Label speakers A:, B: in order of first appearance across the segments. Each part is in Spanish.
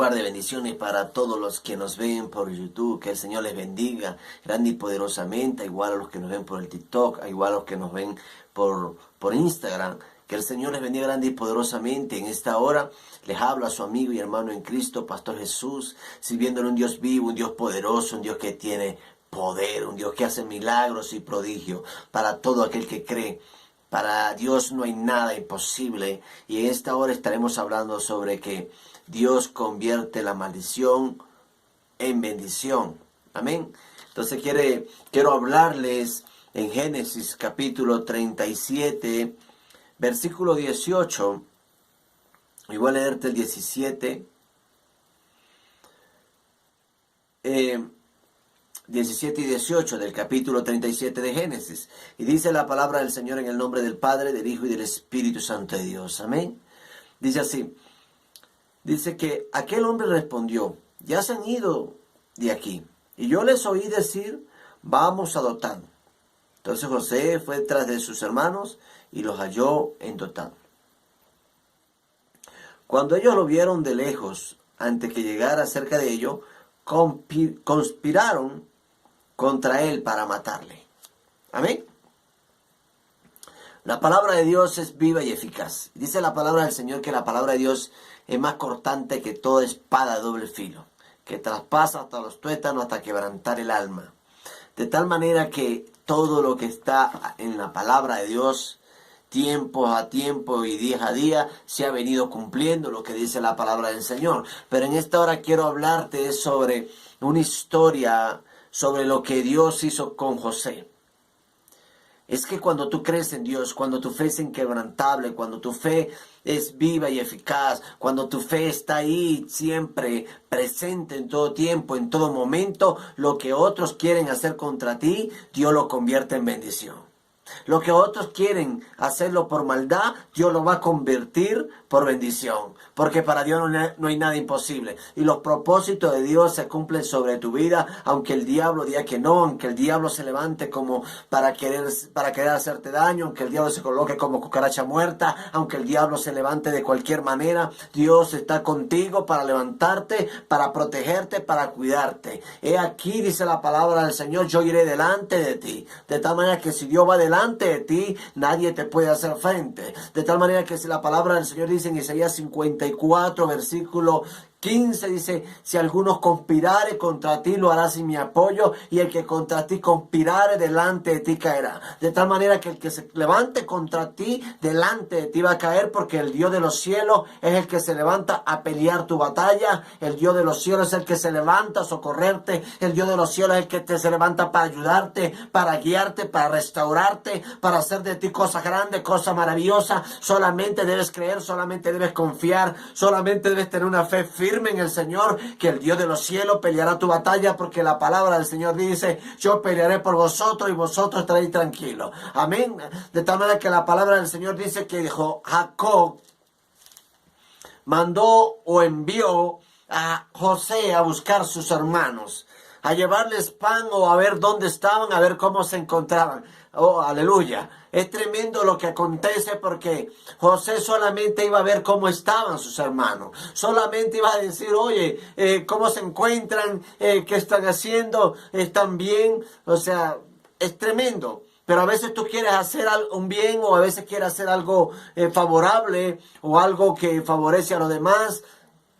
A: guarde, bendiciones para todos los que nos ven por YouTube. Que el Señor les bendiga grande y poderosamente, igual a los que nos ven por el TikTok, igual a los que nos ven por Instagram. Que el Señor les bendiga grande y poderosamente. En esta hora les habla a su amigo y hermano en Cristo, Pastor Jesús, sirviéndole un Dios vivo, un Dios poderoso, un Dios que tiene poder, un Dios que hace milagros y prodigios para todo aquel que cree. Para Dios no hay nada imposible, y en esta hora estaremos hablando sobre que Dios convierte la maldición en bendición. Amén. Entonces quiero hablarles en Génesis capítulo 37, versículo 18. Y voy a leerte el 17. 17 y 18 del capítulo 37 de Génesis. Y dice la palabra del Señor en el nombre del Padre, del Hijo y del Espíritu Santo de Dios. Amén. Dice así. Dice que aquel hombre respondió: ya se han ido de aquí, y yo les oí decir, vamos a Dotán. Entonces José fue tras de sus hermanos y los halló en Dotán. Cuando ellos lo vieron de lejos, antes que llegara cerca de ellos, conspiraron contra él para matarle. Amén. La palabra de Dios es viva y eficaz. Dice la palabra del Señor que la palabra de Dios es más cortante que toda espada de doble filo, que traspasa hasta los tuétanos, hasta quebrantar el alma. De tal manera que todo lo que está en la palabra de Dios, tiempo a tiempo y día a día, se ha venido cumpliendo lo que dice la palabra del Señor. Pero en esta hora quiero hablarte sobre una historia, sobre lo que Dios hizo con José. Es que cuando tú crees en Dios, cuando tu fe es inquebrantable, cuando tu fe es viva y eficaz, cuando tu fe está ahí siempre presente en todo tiempo, en todo momento, lo que otros quieren hacer contra ti, Dios lo convierte en bendición. Lo que otros quieren hacerlo por maldad, Dios lo va a convertir por bendición. Porque para Dios no hay nada imposible. Y los propósitos de Dios se cumplen sobre tu vida, aunque el diablo diga que no, aunque el diablo se levante como para querer hacerte daño, aunque el diablo se coloque como cucaracha muerta, aunque el diablo se levante de cualquier manera, Dios está contigo para levantarte, para protegerte, para cuidarte. He aquí, dice la palabra del Señor, yo iré delante de ti. De tal manera que si Dios va delante de ti, nadie te puede hacer frente. De tal manera que si la palabra del Señor dice en Isaías 54, versículo 15, dice, si algunos conspirare contra ti, lo hará sin mi apoyo, y el que contra ti conspirare, delante de ti caerá. De tal manera que el que se levante contra ti, delante de ti va a caer, porque el Dios de los cielos es el que se levanta a pelear tu batalla. El Dios de los cielos es el que se levanta a socorrerte. El Dios de los cielos es el que se levanta para ayudarte, para guiarte, para restaurarte, para hacer de ti cosas grandes, cosas maravillosas. Solamente debes creer, solamente debes confiar, solamente debes tener una fe firme en el Señor, que el Dios de los cielos peleará tu batalla, porque la palabra del Señor dice, yo pelearé por vosotros y vosotros estaréis tranquilos. Amén. De tal manera que la palabra del Señor dice que Jacob mandó o envió a José a buscar sus hermanos, a llevarles pan o a ver dónde estaban, a ver cómo se encontraban. Oh, aleluya. Es tremendo lo que acontece, porque José solamente iba a ver cómo estaban sus hermanos. Solamente iba a decir, oye, cómo se encuentran, qué están haciendo, están bien. O sea, es tremendo. Pero a veces tú quieres hacer un bien, o a veces quieres hacer algo favorable, o algo que favorece a los demás.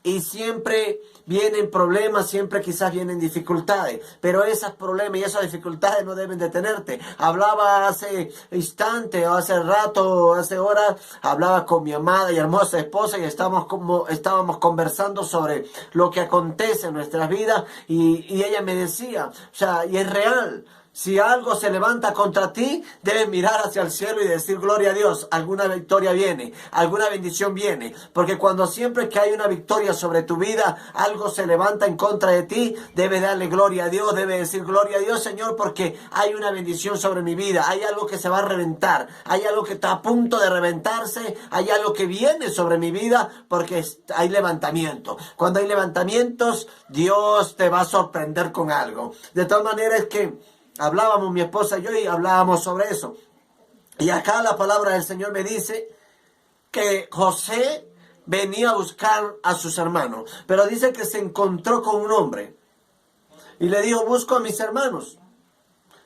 A: Y siempre vienen problemas, siempre quizás vienen dificultades, pero esos problemas y esas dificultades no deben detenerte. Hablaba hace instante, hace rato, hace horas, hablaba con mi amada y hermosa esposa, y estábamos conversando sobre lo que acontece en nuestras vidas, y ella me decía, o sea, y es real. Si algo se levanta contra ti, debes mirar hacia el cielo y decir, gloria a Dios, alguna victoria viene, alguna bendición viene. Porque cuando siempre que hay una victoria sobre tu vida, algo se levanta en contra de ti, debes darle gloria a Dios, debes decir, gloria a Dios, Señor, porque hay una bendición sobre mi vida, hay algo que se va a reventar, hay algo que está a punto de reventarse, hay algo que viene sobre mi vida, porque hay levantamiento. Cuando hay levantamientos, Dios te va a sorprender con algo. De tal manera es que hablábamos mi esposa y yo, y hablábamos sobre eso. Y acá la palabra del Señor me dice que José venía a buscar a sus hermanos. Pero dice que se encontró con un hombre y le dijo, busco a mis hermanos.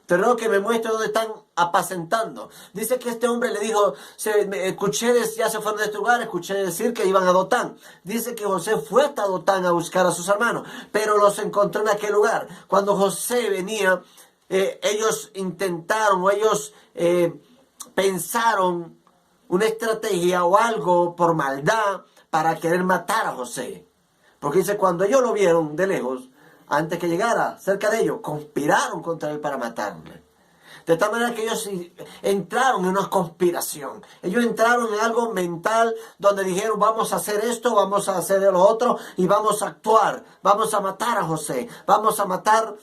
A: Te ruego que me muestre dónde están apacentando. Dice que este hombre le dijo, ya se fueron de este lugar, escuché decir que iban a Dotán. Dice que José fue hasta Dotán a buscar a sus hermanos, pero los encontró en aquel lugar. Cuando José venía, ellos intentaron o ellos pensaron una estrategia o algo por maldad para querer matar a José. Porque dice, cuando ellos lo vieron de lejos, antes que llegara cerca de ellos, conspiraron contra él para matarle. De tal manera que ellos entraron en una conspiración. Ellos entraron en algo mental donde dijeron, vamos a hacer esto, vamos a hacer lo otro y vamos a actuar. Vamos a matar a José. Vamos a matar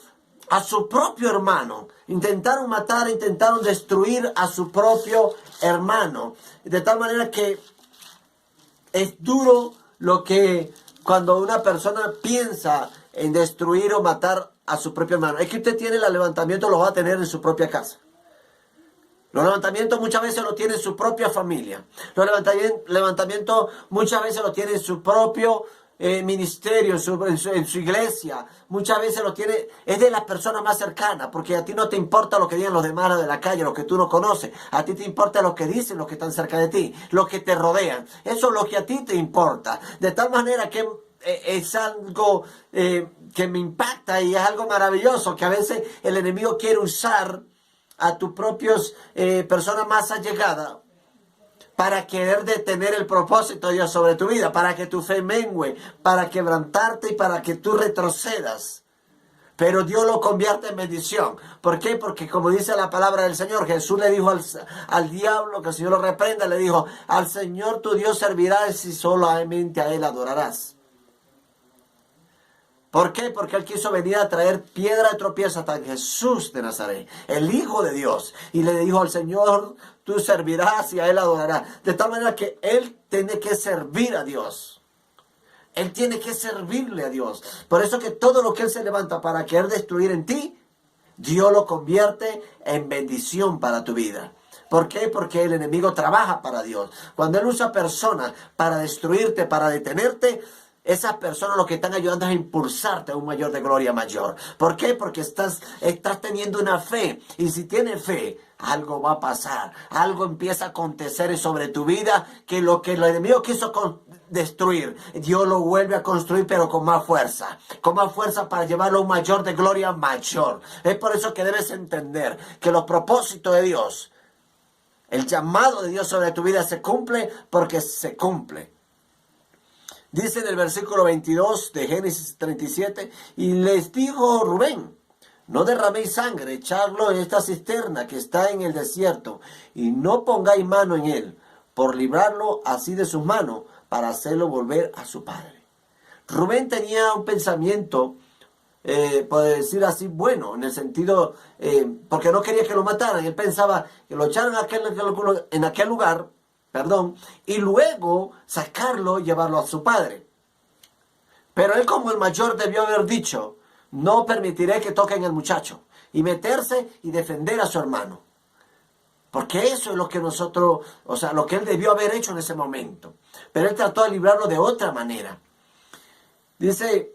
A: a su propio hermano. Intentaron matar, intentaron destruir a su propio hermano. De tal manera que es duro lo que cuando una persona piensa en destruir o matar a su propio hermano. Es que usted tiene el levantamiento, lo va a tener en su propia casa. Los levantamientos muchas veces lo tiene en su propia familia. Los levantamientos muchas veces lo tiene en su propio ministerio, en su iglesia. Muchas veces lo tiene, es de las personas más cercanas, porque a ti no te importa lo que digan los demás de la calle, los que tú no conoces. A ti te importa lo que dicen los que están cerca de ti, los que te rodean. Eso es lo que a ti te importa. De tal manera que es algo que me impacta y es algo maravilloso, que a veces el enemigo quiere usar a tus propios personas más allegadas para querer detener el propósito de Dios sobre tu vida, para que tu fe mengue, para quebrantarte y para que tú retrocedas. Pero Dios lo convierte en bendición. ¿Por qué? Porque como dice la palabra del Señor, Jesús le dijo al diablo, que el Señor lo reprenda, le dijo, al Señor tu Dios servirás y solamente a Él adorarás. ¿Por qué? Porque Él quiso venir a traer piedra de tropiezo hasta Jesús de Nazaret, el Hijo de Dios. Y le dijo al Señor, tú servirás y a Él adorarás. De tal manera que Él tiene que servir a Dios. Él tiene que servirle a Dios. Por eso que todo lo que Él se levanta para querer destruir en ti, Dios lo convierte en bendición para tu vida. ¿Por qué? Porque el enemigo trabaja para Dios. Cuando Él usa personas para destruirte, para detenerte, esas personas lo que están ayudando es a impulsarte a un mayor de gloria mayor. ¿Por qué? Porque estás teniendo una fe. Y si tienes fe, algo va a pasar. Algo empieza a acontecer sobre tu vida, que lo que el enemigo quiso destruir, Dios lo vuelve a construir, pero con más fuerza. Con más fuerza para llevarlo a un mayor de gloria mayor. Es por eso que debes entender que los propósitos de Dios, el llamado de Dios sobre tu vida se cumple porque se cumple. Dice en el versículo 22 de Génesis 37, y les dijo Rubén, no derraméis sangre, echadlo en esta cisterna que está en el desierto, y no pongáis mano en él, por librarlo así de sus manos, para hacerlo volver a su padre. Rubén tenía un pensamiento, por decir así, bueno, en el sentido, porque no quería que lo mataran. Él pensaba que lo echaran en aquel lugar, y luego sacarlo y llevarlo a su padre. Pero él, como el mayor, debió haber dicho, no permitiré que toquen al muchacho, y meterse y defender a su hermano. Porque eso es lo que lo que él debió haber hecho en ese momento. Pero él trató de librarlo de otra manera. Dice,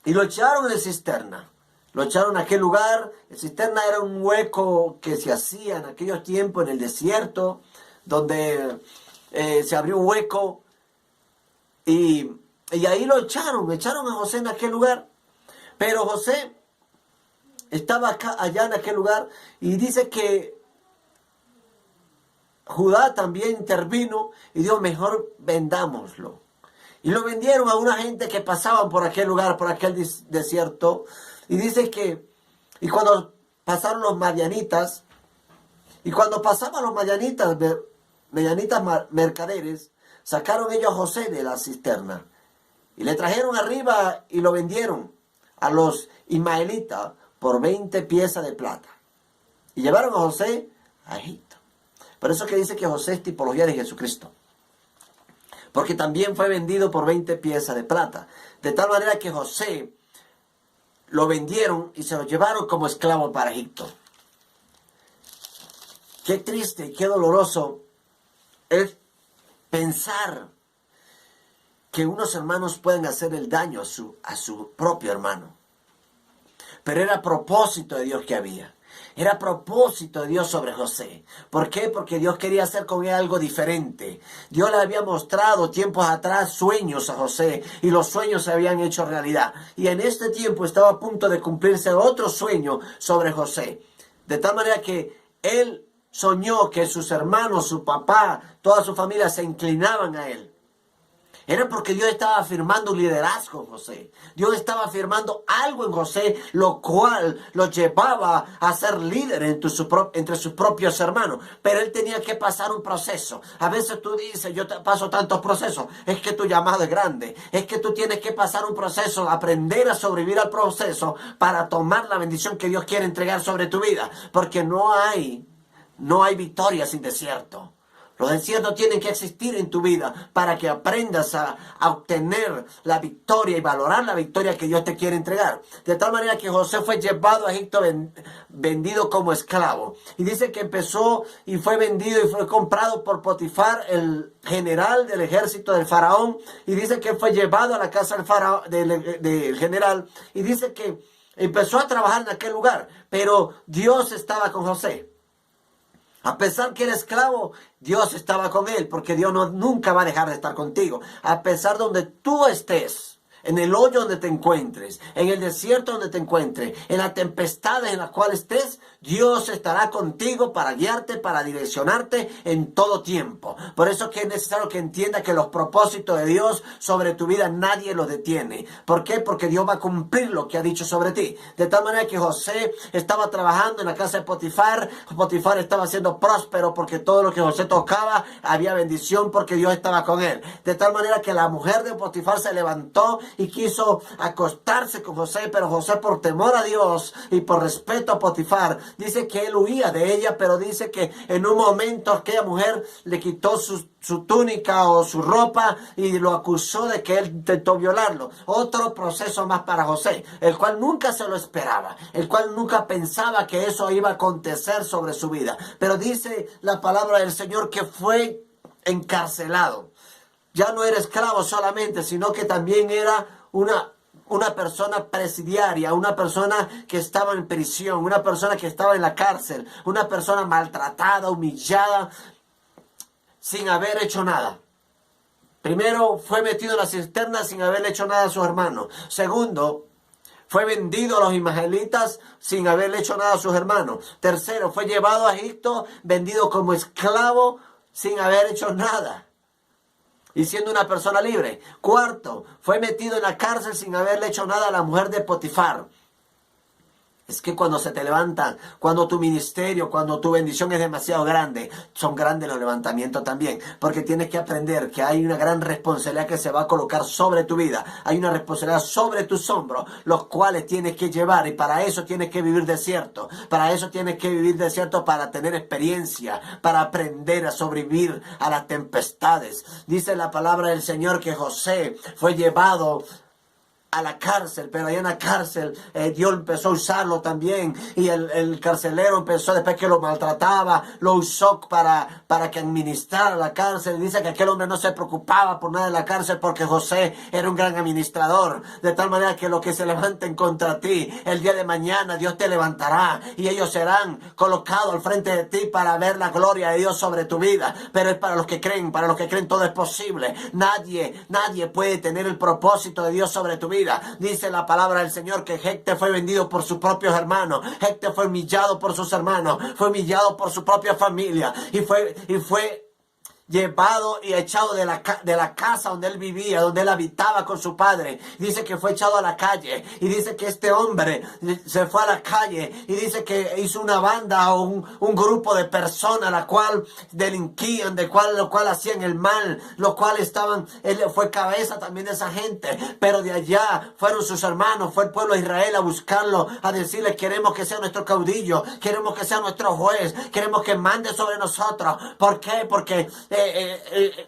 A: y lo echaron en cisterna. Lo echaron a aquel lugar. La cisterna era un hueco que se hacía en aquellos tiempos en el desierto, donde se abrió un hueco y ahí lo echaron a José en aquel lugar. Pero José estaba allá en aquel lugar, y dice que Judá también intervino y dijo, mejor vendámoslo. Y lo vendieron a una gente que pasaban por aquel lugar, por aquel desierto. Y dice que, y cuando pasaron los madianitas, mercaderes, sacaron ellos a José de la cisterna y le trajeron arriba y lo vendieron a los ismaelitas por 20 piezas de plata. Y llevaron a José a Egipto. Por eso que dice que José es tipología de Jesucristo. Porque también fue vendido por 20 piezas de plata. De tal manera que José lo vendieron y se lo llevaron como esclavo para Egipto. Qué triste y qué doloroso es pensar que unos hermanos pueden hacer el daño a su propio hermano. Pero era propósito de Dios que había. Era propósito de Dios sobre José. ¿Por qué? Porque Dios quería hacer con él algo diferente. Dios le había mostrado tiempos atrás sueños a José y los sueños se habían hecho realidad. Y en este tiempo estaba a punto de cumplirse otro sueño sobre José. De tal manera que él soñó que sus hermanos, su papá, toda su familia se inclinaban a él. Era porque Dios estaba afirmando un liderazgo en José. Dios estaba afirmando algo en José, lo cual lo llevaba a ser líder entre sus propios hermanos. Pero él tenía que pasar un proceso. A veces tú dices, yo paso tantos procesos. Es que tu llamado es grande. Es que tú tienes que pasar un proceso, aprender a sobrevivir al proceso para tomar la bendición que Dios quiere entregar sobre tu vida. Porque no hay victoria sin desierto. Los desiertos tienen que existir en tu vida para que aprendas a obtener la victoria y valorar la victoria que Dios te quiere entregar. De tal manera que José fue llevado a Egipto vendido como esclavo. Y dice que empezó y fue vendido y fue comprado por Potifar, el general del ejército del faraón. Y dice que fue llevado a la casa del faraón, del general. Y dice que empezó a trabajar en aquel lugar. Pero Dios estaba con José. A pesar que era esclavo, Dios estaba con él, porque Dios nunca va a dejar de estar contigo. A pesar de donde tú estés, en el hoyo donde te encuentres, en el desierto donde te encuentres, en las tempestades en las cuales estés, Dios estará contigo para guiarte, para direccionarte en todo tiempo. Por eso que es necesario que entiendas que los propósitos de Dios sobre tu vida nadie los detiene. ¿Por qué? Porque Dios va a cumplir lo que ha dicho sobre ti. De tal manera que José estaba trabajando en la casa de Potifar. Potifar estaba siendo próspero porque todo lo que José tocaba había bendición porque Dios estaba con él. De tal manera que la mujer de Potifar se levantó y quiso acostarse con José, pero José, por temor a Dios y por respeto a Potifar, dice que él huía de ella, pero dice que en un momento aquella mujer le quitó su túnica o su ropa y lo acusó de que él intentó violarlo. Otro proceso más para José, el cual nunca se lo esperaba, el cual nunca pensaba que eso iba a acontecer sobre su vida. Pero dice la palabra del Señor que fue encarcelado. Ya no era esclavo solamente, sino que también era una persona presidiaria, una persona que estaba en prisión, una persona que estaba en la cárcel, una persona maltratada, humillada, sin haber hecho nada. Primero, fue metido en la cisterna sin haberle hecho nada a sus hermanos. Segundo, fue vendido a los ismaelitas sin haberle hecho nada a sus hermanos. Tercero, fue llevado a Egipto, vendido como esclavo sin haber hecho nada y siendo una persona libre. Cuarto, fue metido en la cárcel sin haberle hecho nada a la mujer de Potifar. Es que cuando se te levantan, cuando tu ministerio, cuando tu bendición es demasiado grande, son grandes los levantamientos también. Porque tienes que aprender que hay una gran responsabilidad que se va a colocar sobre tu vida. Hay una responsabilidad sobre tus hombros, los cuales tienes que llevar. Y para eso tienes que vivir desierto. Para eso tienes que vivir desierto, para tener experiencia, para aprender a sobrevivir a las tempestades. Dice la palabra del Señor que José fue llevado a la cárcel, pero allá en la cárcel Dios empezó a usarlo también, y el carcelero empezó, después que lo maltrataba, lo usó para que administrara la cárcel. Dice que aquel hombre no se preocupaba por nada de la cárcel porque José era un gran administrador, de tal manera que los que se levanten contra ti, el día de mañana Dios te levantará y ellos serán colocados al frente de ti para ver la gloria de Dios sobre tu vida. Pero es para los que creen todo es posible. Nadie puede tener el propósito de Dios sobre tu vida. Dice la palabra del Señor que Jefté fue vendido por sus propios hermanos. Jefté fue humillado por sus hermanos, fue humillado por su propia familia y fue llevado y echado de la casa donde él vivía, donde él habitaba con su padre. Dice que fue echado a la calle, y dice que este hombre se fue a la calle y dice que hizo una banda o un grupo de personas la cual delinquían, lo cual hacían el mal, lo cual él fue cabeza también de esa gente, pero de allá fueron sus hermanos, fue el pueblo de Israel a buscarlo, a decirle: queremos que sea nuestro caudillo, queremos que sea nuestro juez, queremos que mande sobre nosotros. ¿Por qué? Porque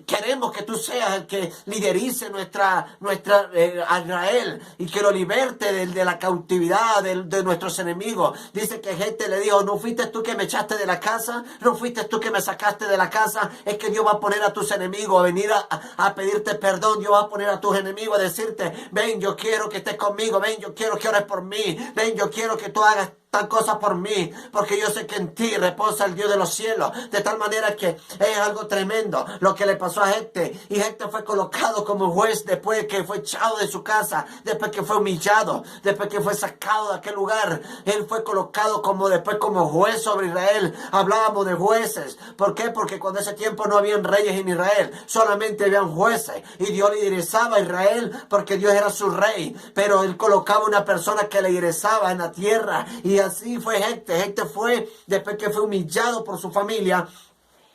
A: queremos que tú seas el que liderice a Israel y que lo liberte de la cautividad de nuestros enemigos. Dice que gente le dijo, ¿no fuiste tú que me echaste de la casa? ¿No fuiste tú que me sacaste de la casa? Es que Dios va a poner a tus enemigos a venir a pedirte perdón. Dios va a poner a tus enemigos a decirte, ven, yo quiero que estés conmigo, ven, yo quiero que ores por mí, ven, yo quiero que tú hagas tal cosa por mí, porque yo sé que en ti reposa el Dios de los cielos. De tal manera que es algo tremendo lo que le pasó a Jefté. Y Jefté fue colocado como juez después de que fue echado de su casa, después que fue humillado, después que fue sacado de aquel lugar. Él fue colocado después como juez sobre Israel. Hablábamos de jueces. ¿Por qué? Porque cuando ese tiempo no habían reyes en Israel, solamente habían jueces. Y Dios liderizaba a Israel porque Dios era su rey. Pero él colocaba una persona que le liderizaba en la tierra. Y así fue Jefté. Jefté fue, después que fue humillado por su familia,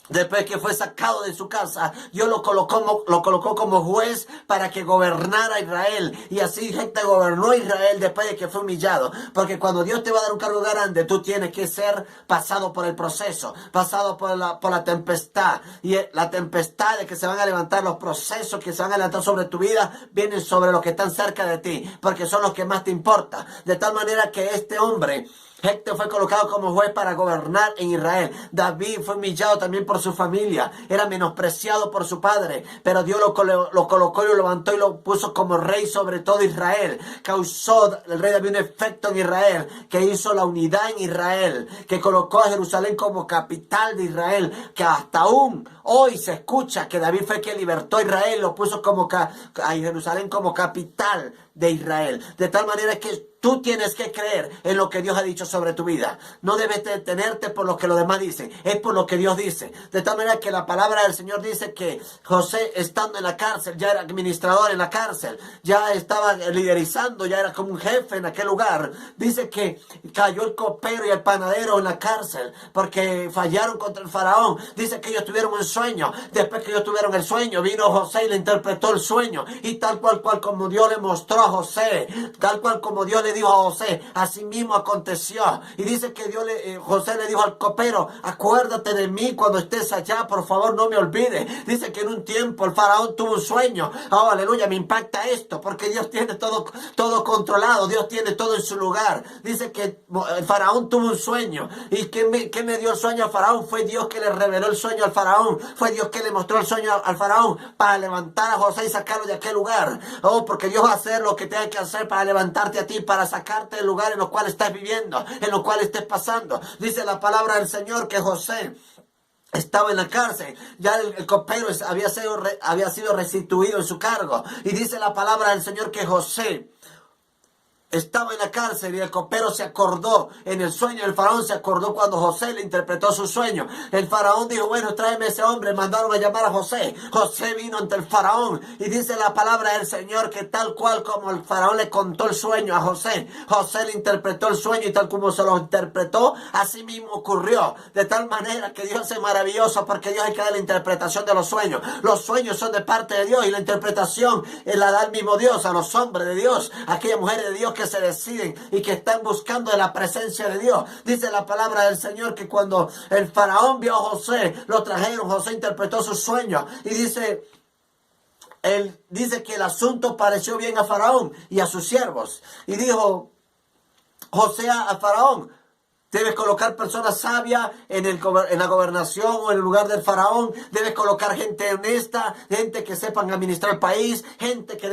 A: después que fue sacado de su casa, Dios lo colocó como juez para que gobernara Israel. Y así Jefté gobernó Israel después de que fue humillado. Porque cuando Dios te va a dar un cargo grande, tú tienes que ser pasado por el proceso, pasado por la tempestad. Y la tempestad de que se van a levantar, los procesos que se van a levantar sobre tu vida, vienen sobre los que están cerca de ti, porque son los que más te importan. De tal manera que este hombre, Jefté, fue colocado como juez para gobernar en Israel. David fue humillado también por su familia. Era menospreciado por su padre. Pero Dios lo colocó y lo levantó y lo puso como rey sobre todo Israel. Causó el rey David un efecto en Israel, que hizo la unidad en Israel, que colocó a Jerusalén como capital de Israel, que hasta aún hoy se escucha que David fue quien libertó a Israel, lo puso a Jerusalén como capital de Israel. De tal manera que tú tienes que creer en lo que Dios ha dicho sobre tu vida. No debes detenerte por lo que los demás dicen, es por lo que Dios dice. De tal manera que la palabra del Señor dice que José, estando en la cárcel, ya era administrador en la cárcel, ya estaba liderizando, ya era como un jefe en aquel lugar. Dice que cayó el copero y el panadero en la cárcel porque fallaron contra el faraón. Dice que ellos tuvieron un sueño. Después que ellos tuvieron el sueño, vino José y le interpretó el sueño. Y tal cual como Dios le mostró a José, tal cual como Dios le dijo a José, así mismo aconteció. Y dice que José le dijo al copero, acuérdate de mí cuando estés allá, por favor no me olvides. Dice que en un tiempo el faraón tuvo un sueño. Oh, aleluya, me impacta esto, porque Dios tiene todo controlado, Dios tiene todo en su lugar. Dice que el faraón tuvo un sueño. ¿Y quién me dio el sueño al faraón? Fue Dios que le reveló el sueño al faraón. Fue Dios que le mostró el sueño al faraón para levantar a José y sacarlo de aquel lugar. Oh, porque Dios va a hacer lo que tenga que hacer para levantarte a ti, para sacarte del lugar en el cual estás viviendo, en el cual estés pasando. Dice la palabra del Señor que José estaba en la cárcel, ya el copero había sido restituido en su cargo. Y dice la palabra del Señor que José estaba en la cárcel y el copero se acordó en el sueño. El faraón se acordó cuando José le interpretó su sueño. El faraón dijo, bueno, tráeme ese hombre. Mandaron a llamar a José. José vino ante el faraón y dice la palabra del Señor que tal cual como el faraón le contó el sueño a José, José le interpretó el sueño y tal como se lo interpretó, así mismo ocurrió. De tal manera que Dios es maravilloso, porque Dios es que da la interpretación de los sueños. Los sueños son de parte de Dios y la interpretación la da el mismo Dios a los hombres de Dios, a aquellas mujeres de Dios que se deciden y que están buscando de la presencia de Dios. Dice la palabra del Señor que cuando el faraón vio a José, lo trajeron, José interpretó sus sueños y dice que el asunto pareció bien a faraón y a sus siervos. Y dijo José a faraón, debes colocar personas sabias en la gobernación o en el lugar del faraón. Debes colocar gente honesta, gente que sepan administrar el país, gente que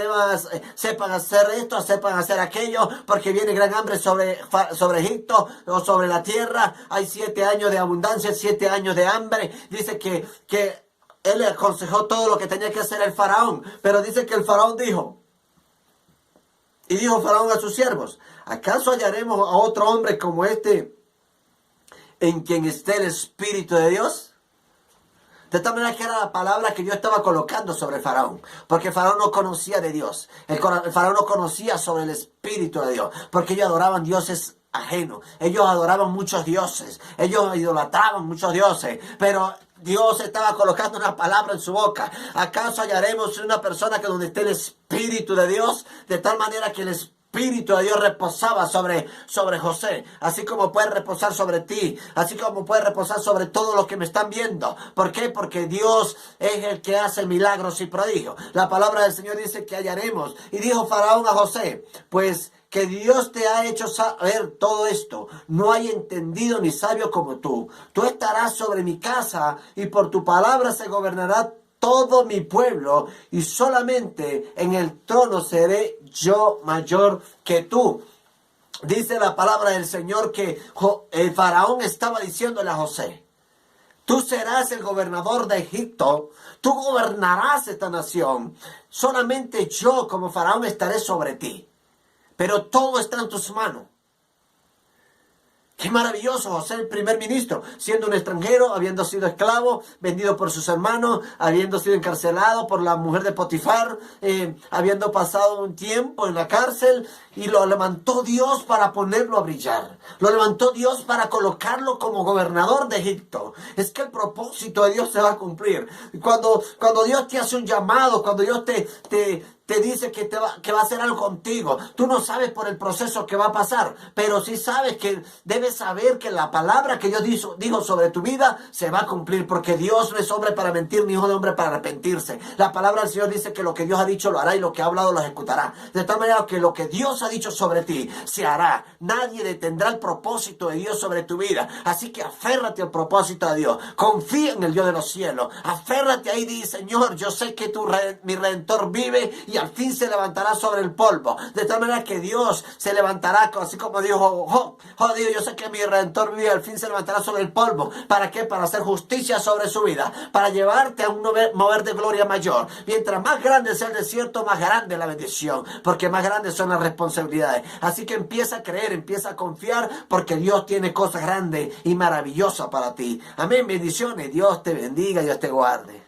A: sepan hacer esto, sepan hacer aquello, porque viene gran hambre sobre Egipto o sobre la tierra. Hay 7 años de abundancia, 7 años de hambre. Dice que él le aconsejó todo lo que tenía que hacer el faraón, pero dice que el faraón dijo faraón a sus siervos, ¿acaso hallaremos a otro hombre como este en quien esté el Espíritu de Dios? De tal manera que era la palabra que Dios estaba colocando sobre Faraón, porque Faraón no conocía de Dios. El Faraón no conocía sobre el Espíritu de Dios, porque ellos adoraban dioses ajenos. Ellos adoraban muchos dioses, ellos idolatraban muchos dioses, pero Dios estaba colocando una palabra en su boca. ¿Acaso hallaremos una persona que donde esté el Espíritu de Dios? De tal manera que el Espíritu Espíritu de Dios reposaba sobre José, así como puede reposar sobre ti, así como puede reposar sobre todos los que me están viendo. ¿Por qué? Porque Dios es el que hace milagros y prodigios. La palabra del Señor dice que hallaremos. Y dijo Faraón a José, pues que Dios te ha hecho saber todo esto. No hay entendido ni sabio como tú. Tú estarás sobre mi casa y por tu palabra se gobernará todo mi pueblo y solamente en el trono seré yo mayor que tú. Dice la palabra del Señor que el faraón estaba diciéndole a José, tú serás el gobernador de Egipto, tú gobernarás esta nación, solamente yo como faraón estaré sobre ti, pero todo está en tus manos. Qué maravilloso, José, el primer ministro, siendo un extranjero, habiendo sido esclavo, vendido por sus hermanos, habiendo sido encarcelado por la mujer de Potifar, habiendo pasado un tiempo en la cárcel, y lo levantó Dios para ponerlo a brillar. Lo levantó Dios para colocarlo como gobernador de Egipto. Es que el propósito de Dios se va a cumplir. Cuando Dios te hace un llamado, cuando Dios te dice que va a hacer algo contigo. Tú no sabes por el proceso que va a pasar, pero sí sabes que debes saber que la palabra que Dios dijo sobre tu vida se va a cumplir, porque Dios no es hombre para mentir, ni hijo de hombre para arrepentirse. La palabra del Señor dice que lo que Dios ha dicho lo hará y lo que ha hablado lo ejecutará. De tal manera que lo que Dios ha dicho sobre ti se hará. Nadie detendrá el propósito de Dios sobre tu vida. Así que aférrate al propósito de Dios. Confía en el Dios de los cielos. Aférrate ahí y di, Señor, yo sé que mi Redentor vive y al fin se levantará sobre el polvo. De tal manera que Dios se levantará, así como dijo Job, Dios, yo sé que mi Redentor vive y al fin se levantará sobre el polvo. ¿Para qué? Para hacer justicia sobre su vida, para llevarte a un mover de gloria mayor. Mientras más grande sea el desierto, más grande la bendición, porque más grandes son las responsabilidades. Así que empieza a creer, empieza a confiar, porque Dios tiene cosas grandes y maravillosas para ti. Amén, bendiciones. Dios te bendiga y Dios te guarde.